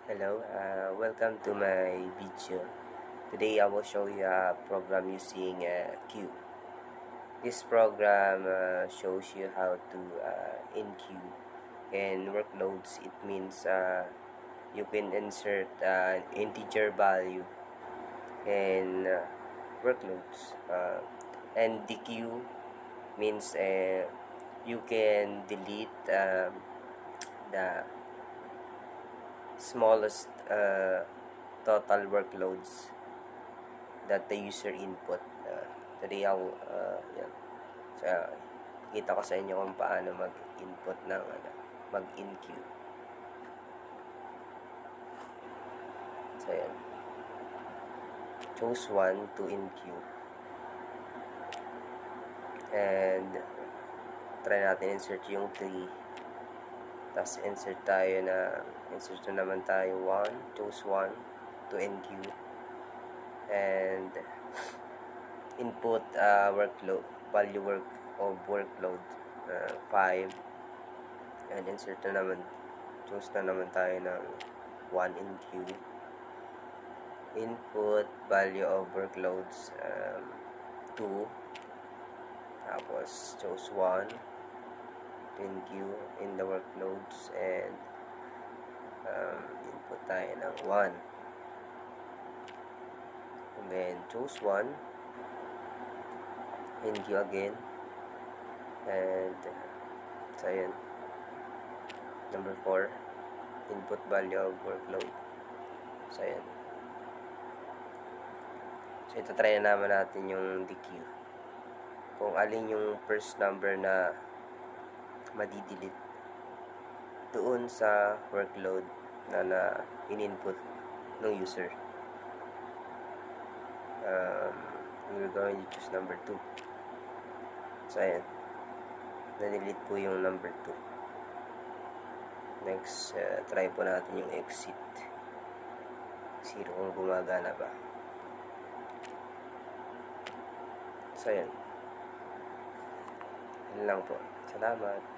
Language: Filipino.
Hello, welcome to my video. Today I will show you a program using Q. This program shows you how to enqueue and workloads. It means you can insert an integer value and workloads. And dequeue means you can delete the smallest total workloads that the user input. Today yan. So, kita ko sa inyo kung paano mag-input ng mag-enqueue. So, yan. Choose one to enqueue. And try natin insert yung 3. Tapos insert na naman tayo 1. Choose 1 to enqueue. And input workload, value of workload 5. And insert na naman, choose na naman tayo ng 1 enqueue. Input value of workloads 2. Tapos choose 1 to enqueue in the workloads and input tayo ng 1. And then choose 1, enqueue again, and so yun. Number 4, input value of workload. So yun. So ito try na naman natin yung dequeue. Kung alin yung first number na madidelete doon sa workload na in-input ng user. We're going to choose number 2. So ayan, na-delete po yung number 2. Next, try po natin yung exit 0 kung gumagana ba. So ayan, yun lang po. Salamat.